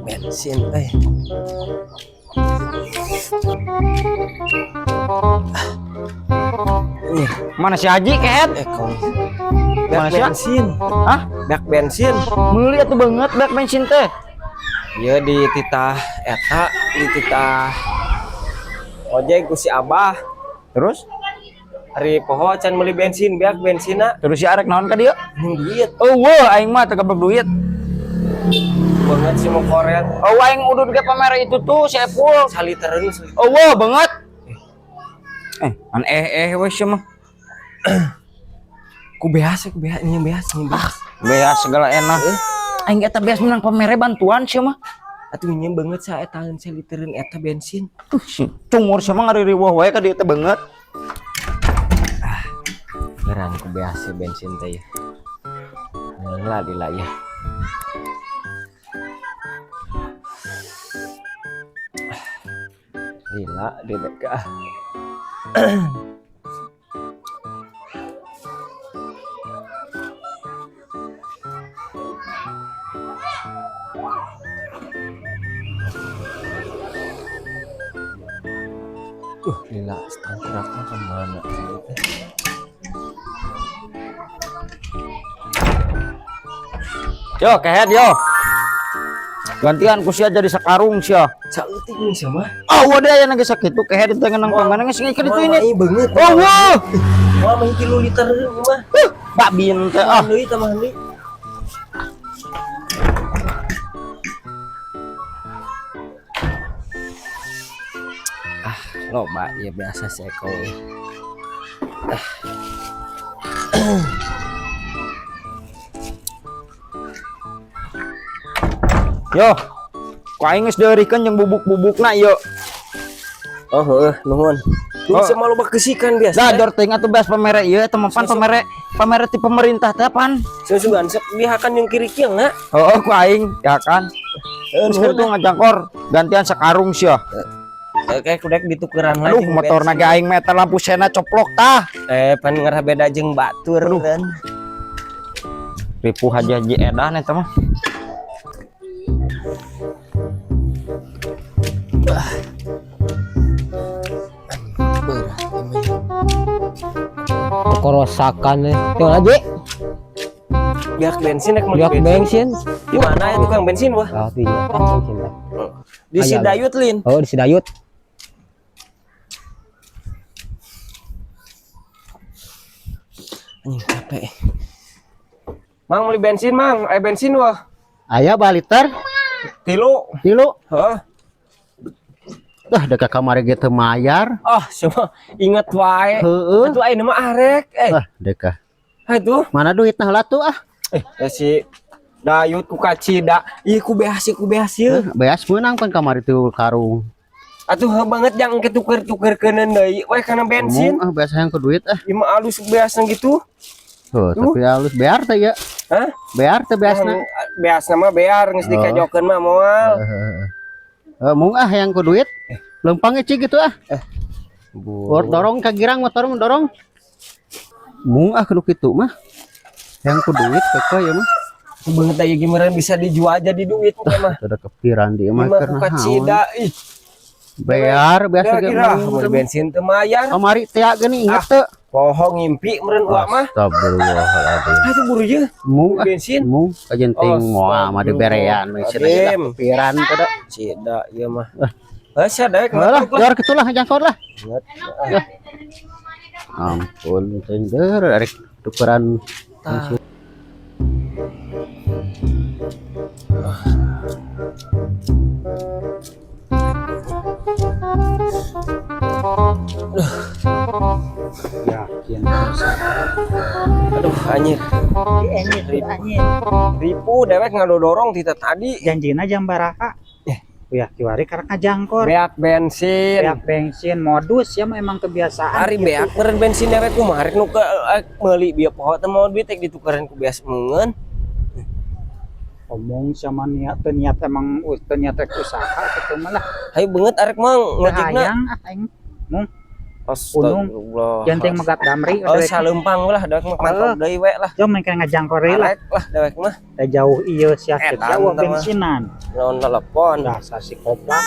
bensin Mana si Haji kehet? kau Mana sih? bensin Hah? bak bensin Meuli atuh banget bak bensin teh. ya di titah eta di titah ojek ku si Abah Terus hari poho can beli bensin biak bensina terus si arek naon ka dieu? duit Oh wah aing mah teu keblok duit. banget sih mau koret Oh aing udud ge pamer itu tuh si Epul. salitereun Oh wah banget. An wes mah. ku beas ini beas Beas segala enak. Aing eta beas menang pamere bantuan sih mah. atuh nya banget sa eta salitereun eta bensin Si cungur sama ngariweuh wae ka dieu teh banget. geran ku beas bensin teh ya lah lila ya lila di dekat lila setangkuraknya kemana Yo kehet yo. Gantian ku sia jadi sakarung sia. sautik nih sama Ah wadah aya nage sakitu kehet teh ngeunang pamana geus ngikir itu ini. banget Oh wah. wah main kilo liter mah Pak bin teh ah. deui tamah deui loba ya biasa sih kau Yo. Ku aing geus deurikeun jeung bubuk-bubukna yo. oh nuhun Oh. bisa malu bakesikan biasa Da jor teh atuh beas pamere ieu teh pan pamere ti pemerintah teh pan. sesugan sok bihakan yang kiri-kiri na Oh ku aing ya kan. Geus kitu ngajangkor gantian sakarung sia. kayak kudak ditukeran Aduh motor nage aing meter lampu sena coplok tah. pan ngarah beda jeung batur kan Ripuh aja Haji edan eta mah. Kerosakan tuh aja biak bensin nek lihat bensin di mana ya tukang bensin wah oh iya bensin teh. di Sidayut lin Oh di Sidayut anjing capek mang beli bensin mang bensin wah aya baliter tilu heeh dah dekat kamar ge teu mayar semua inget wae heeh itu ayeuna mah arek dekah itu mana duitna heula tuh si Dayut ku kacida ih ku beas ieu beas meunang pan kamar itu karung atuh banget yang ketuker-tukerkeun deui we kana bensin beas yang ke duit ieu mah alus beasna gitu tapi halus bear teh ya hah bear teh beasna beasna mah bear geus dikajokeun mah moal mung yang ke duit lempang cik gitu dorong ka girang motor dorong mung kudu kitu mah yang ku duit keke ya mah banget aya gimana bisa dijual jadi duit mah ada kepikiran dia mah karena kacida ih bear biasa kira bensin teu mayar kamari teh geuning inget teu poho ngimpi meureun uak mah astagfirullahaladzim atuh buru ye mung bensin mung kajenting moal mah di berean cenah kepikiran teh da cida ieu mah asa daek lah jor kitulah jangkor lah ampun tender arek tukeran yakin aduh anjir ripu dewek ngadodorong tita tadi janjina jam baraha ya kiwari karena ngajangkor beak bensin modus ya memang kebiasaan hari beak meureun bensin dewek kumaha rek nu meuli bieu poho teh mau duit ditukeran ku beas meungeun omong sama niat emang ternyata usaha gitu malah hayu beungeut arek mah ngojekna aing mung Astagfirullah. Janteng megat damri. Oh, saleumpang lah dewek mah mantap deui we lah. Jom main ngajangkor deui lah. Arek lah dewek mah. Teh jauh ieu sia Edan, jauh tah mah. bensinan. Naon telepon. Dasar si koplak.